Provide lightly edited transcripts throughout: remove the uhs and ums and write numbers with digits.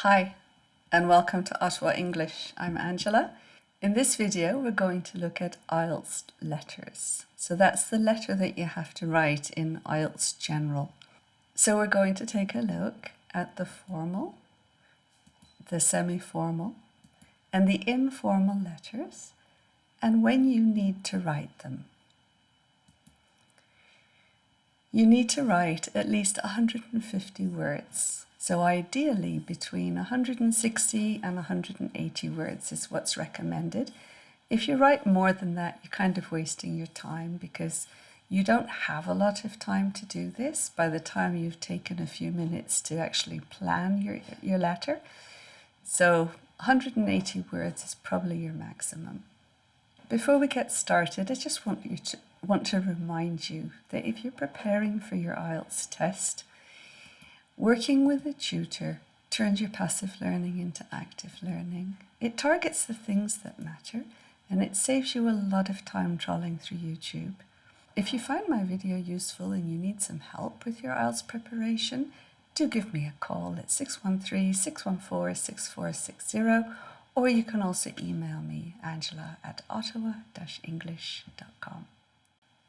Hi, and welcome to Ottawa English. I'm Angela. In this video, we're going to look at IELTS letters. So that's the letter that you have to write in IELTS General. So we're going to take a look at the formal, the semi-formal, and the informal letters, and when you need to write them. You need to write at least 150 words. So ideally between 160 and 180 words is what's recommended. If you write more than that, you're kind of wasting your time because you don't have a lot of time to do this by the time you've taken a few minutes to actually plan your letter. So 180 words is probably your maximum. Before we get started, I just want to remind you that if you're preparing for your IELTS test, working with a tutor turns your passive learning into active learning. It targets the things that matter, and it saves you a lot of time trawling through YouTube. If you find my video useful and you need some help with your IELTS preparation, do give me a call at 613-614-6460, or you can also email me, angela@ottawa-english.com.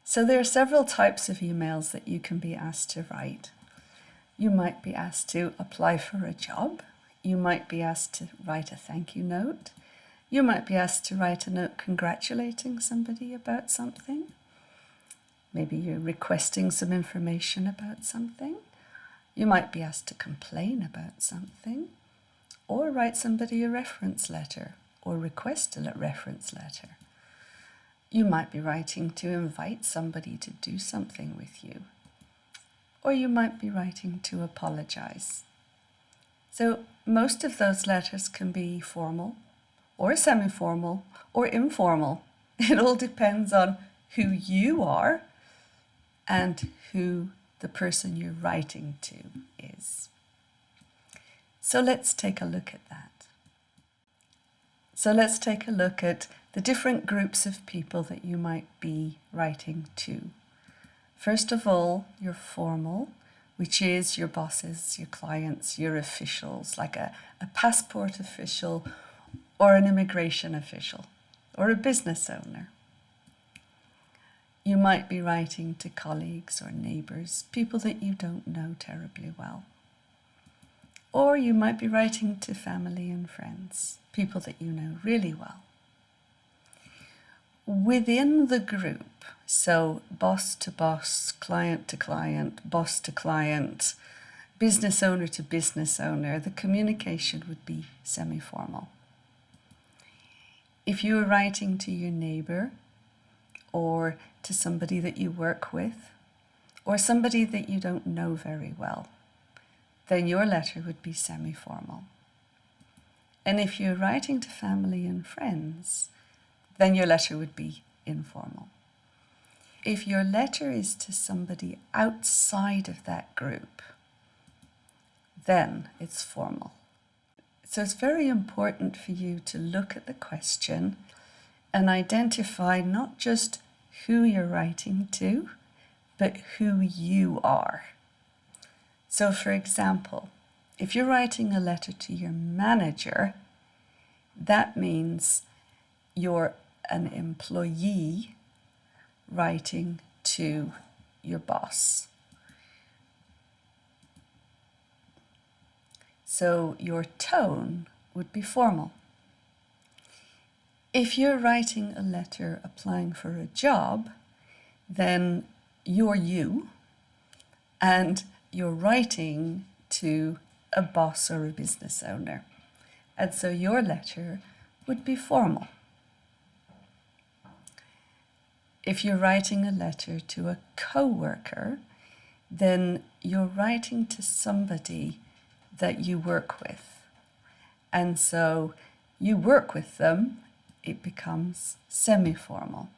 So there are several types of emails that you can be asked to write. You might be asked to apply for a job. You might be asked to write a thank you note. You might be asked to write a note congratulating somebody about something. Maybe you're requesting some information about something. You might be asked to complain about something, or write somebody a reference letter, or request a reference letter. You might be writing to invite somebody to do something with you. Or you might be writing to apologize. So most of those letters can be formal, or semi-formal, or informal. It all depends on who you are and who the person you're writing to is. So let's take a look at that. So let's take a look at the different groups of people that you might be writing to. First of all, your formal, which is your bosses, your clients, your officials, like a passport official or an immigration official or a business owner. You might be writing to colleagues or neighbours, people that you don't know terribly well. Or you might be writing to family and friends, people that you know really well. Within the group, so boss to boss, client to client, boss to client, business owner to business owner, the communication would be semi-formal. If you were writing to your neighbour or to somebody that you work with or somebody that you don't know very well, then your letter would be semi-formal. And if you're writing to family and friends, then your letter would be informal. If your letter is to somebody outside of that group, then it's formal. So it's very important for you to look at the question and identify not just who you're writing to, but who you are. So for example, if you're writing a letter to your manager, that means you're an employee writing to your boss. So your tone would be formal. If you're writing a letter applying for a job, then you're you and you're writing to a boss or a business owner. And so your letter would be formal. If you're writing a letter to a co-worker, then you're writing to somebody that you work with. And so you work with them, it becomes semi-formal.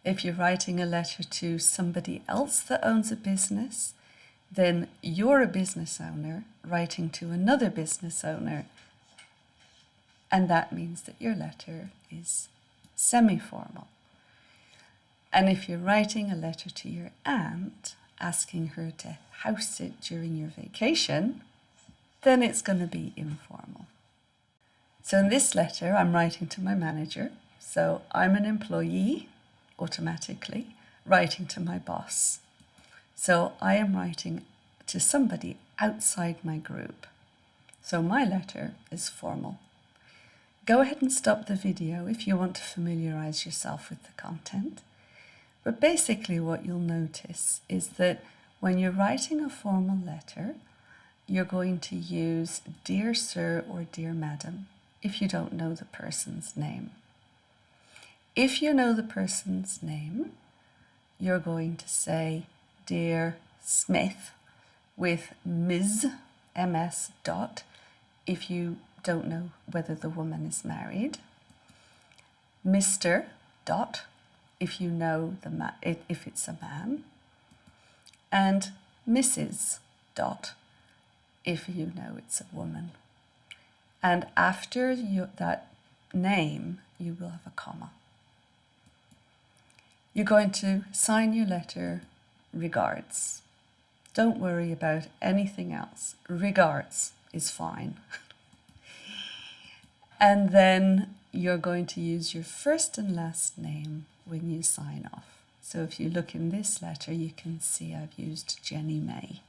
If you're writing a letter to somebody else that owns a business, then you're a business owner writing to another business owner, and that means that your letter is semi-formal. And if you're writing a letter to your aunt, asking her to house sit during your vacation, then it's going to be informal. So in this letter, I'm writing to my manager. So I'm an employee, automatically, writing to my boss. So I am writing to somebody outside my group. So my letter is formal. Go ahead and stop the video if you want to familiarize yourself with the content. But basically what you'll notice is that when you're writing a formal letter, you're going to use Dear Sir or Dear Madam if you don't know the person's name. If you know the person's name, you're going to say Dear Smith with Ms. MS dot if you don't know whether the woman is married. Mr. dot if you know if it's a man. And Mrs. dot if you know it's a woman. And after that name, you will have a comma. You're going to sign your letter, regards. Don't worry about anything else. Regards is fine. And then you're going to use your first and last name when you sign off. So if you look in this letter, you can see I've used Jenny May.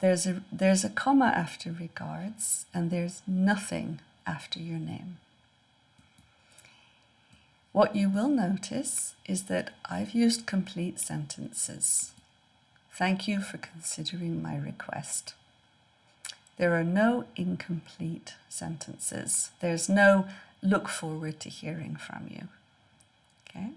There's a comma after regards, and there's nothing after your name. What you will notice is that I've used complete sentences. Thank you for considering my request. There are no incomplete sentences. There's no look forward to hearing from you. Okay?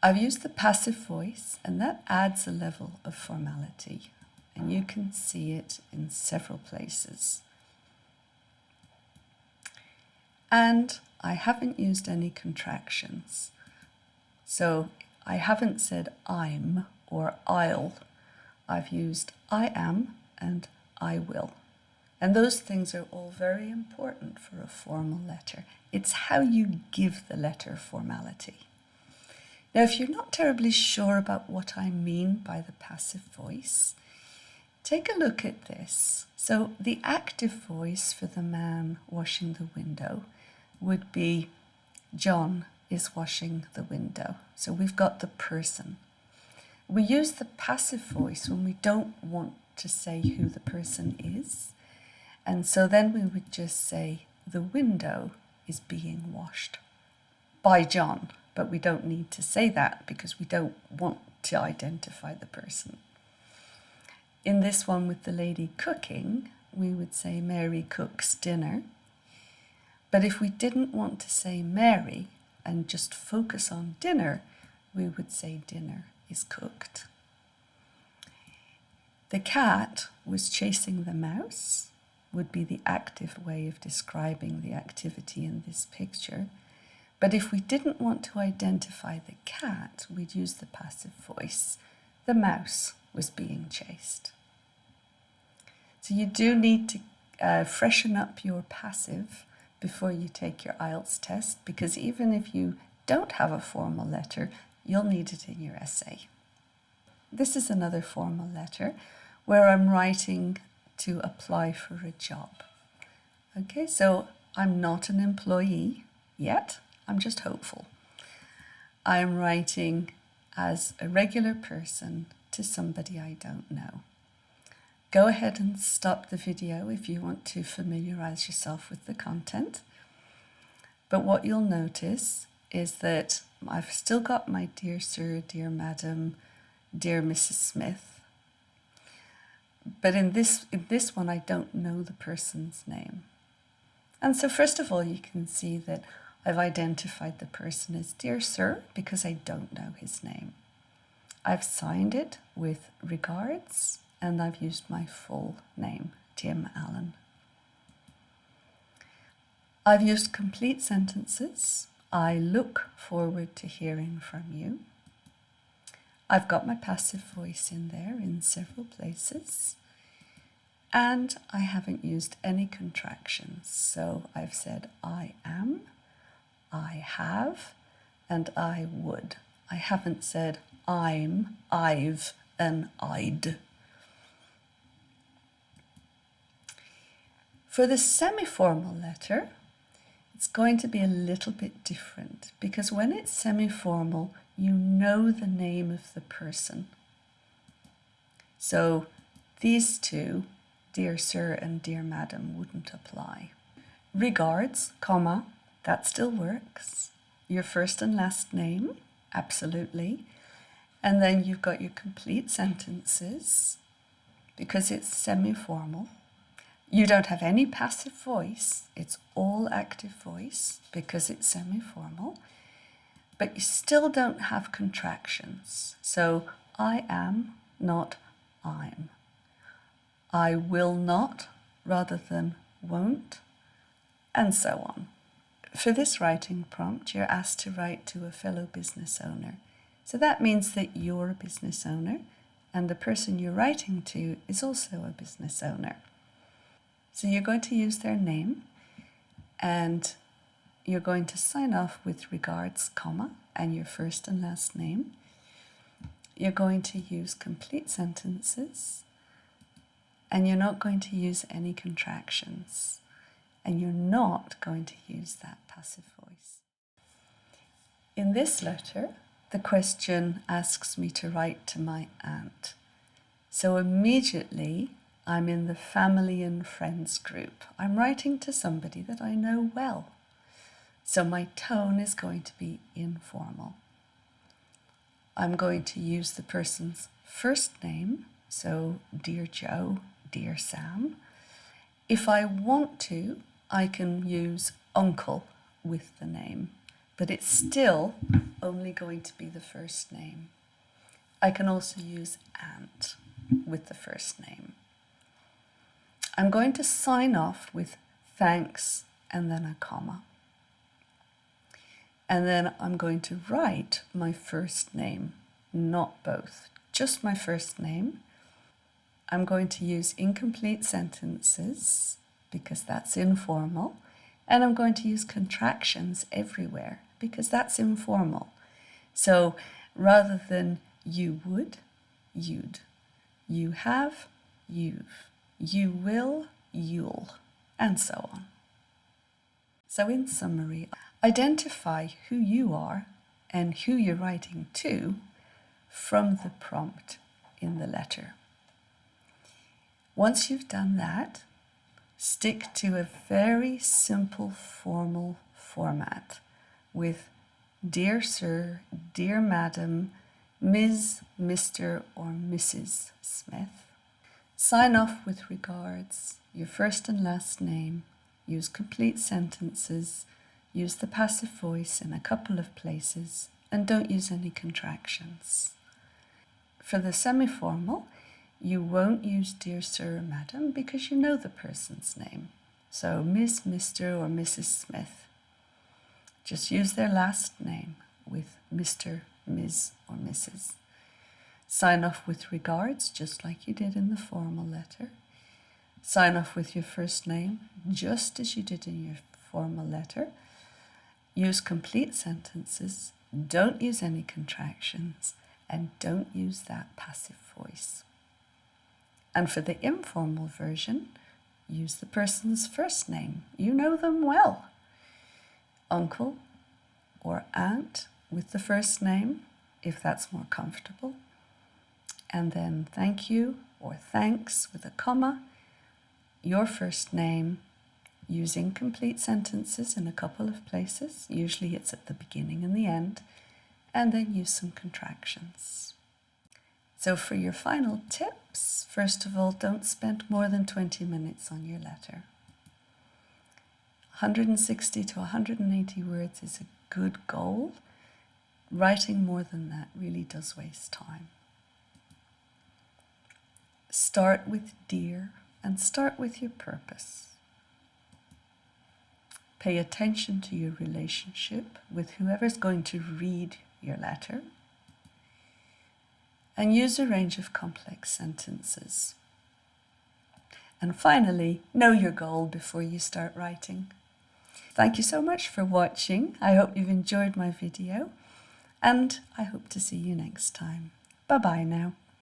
I've used the passive voice, and that adds a level of formality. And you can see it in several places. And I haven't used any contractions. So I haven't said I'm or I'll. I've used I am and I will. And those things are all very important for a formal letter. It's how you give the letter formality. Now, if you're not terribly sure about what I mean by the passive voice, take a look at this. So the active voice for the man washing the window would be John is washing the window. So we've got the person. We use the passive voice when we don't want to say who the person is. And so then we would just say the window is being washed by John. But we don't need to say that because we don't want to identify the person. In this one with the lady cooking, we would say Mary cooks dinner. But if we didn't want to say Mary and just focus on dinner, we would say dinner is cooked. The cat was chasing the mouse would be the active way of describing the activity in this picture. But if we didn't want to identify the cat, we'd use the passive voice. The mouse was being chased. So you do need to freshen up your passive before you take your IELTS test, because even if you don't have a formal letter, you'll need it in your essay. This is another formal letter where I'm writing to apply for a job. Okay, so I'm not an employee yet. I'm just hopeful. I'm writing as a regular person to somebody I don't know. Go ahead and stop the video if you want to familiarize yourself with the content. But what you'll notice is that I've still got my Dear Sir, Dear Madam, Dear Mrs. Smith. But in this one, I don't know the person's name. And so first of all, you can see that I've identified the person as Dear Sir because I don't know his name. I've signed it with regards, and I've used my full name, Tim Allen. I've used complete sentences. I look forward to hearing from you. I've got my passive voice in there in several places. And I haven't used any contractions. So I've said I am, I have, and I would. I haven't said I'm, I've, and I'd. For the semi-formal letter, it's going to be a little bit different because when it's semi-formal, you know the name of the person. So these two, dear sir and dear madam, wouldn't apply. Regards, comma, that still works. Your first and last name, absolutely. And then you've got your complete sentences because it's semi-formal. You don't have any passive voice. It's all active voice because it's semi-formal. But you still don't have contractions. So I am, not I'm. I will not rather than won't, and so on. For this writing prompt, you're asked to write to a fellow business owner. So that means that you're a business owner and the person you're writing to is also a business owner. So you're going to use their name and you're going to sign off with regards, comma, and your first and last name. You're going to use complete sentences and you're not going to use any contractions. And you're not going to use that passive voice. In this letter, the question asks me to write to my aunt. So immediately, I'm in the family and friends group. I'm writing to somebody that I know well. So my tone is going to be informal. I'm going to use the person's first name, so dear Joe, dear Sam. If I want to, I can use uncle with the name, but it's still only going to be the first name. I can also use aunt with the first name. I'm going to sign off with thanks and then a comma. And then I'm going to write my first name, not both, just my first name. I'm going to use incomplete sentences because that's informal. And I'm going to use contractions everywhere because that's informal. So rather than you would, you'd. You have, you've. You will, you'll. And so on. So in summary, identify who you are and who you're writing to from the prompt in the letter. Once you've done that, stick to a very simple formal format with dear sir, dear madam, Ms., Mr. or Mrs. Smith. Sign off with regards, your first and last name, use complete sentences, use the passive voice in a couple of places, and don't use any contractions. For the semi-formal, you won't use dear sir or madam because you know the person's name. So Miss, Mr. or Mrs. Smith. Just use their last name with Mr., Ms. or Mrs. Sign off with regards, just like you did in the formal letter. Sign off with your first name, just as you did in your formal letter. Use complete sentences, don't use any contractions, and don't use that passive voice. And for the informal version, use the person's first name. You know them well. Uncle or aunt with the first name, if that's more comfortable. And then thank you or thanks with a comma. Your first name, using complete sentences in a couple of places. Usually it's at the beginning and the end. And then use some contractions. So for your final tips, first of all, don't spend more than 20 minutes on your letter. 160 to 180 words is a good goal. Writing more than that really does waste time. Start with dear and start with your purpose. Pay attention to your relationship with whoever's going to read your letter. And use a range of complex sentences. And finally, know your goal before you start writing. Thank you so much for watching. I hope you've enjoyed my video, and I hope to see you next time. Bye-bye now.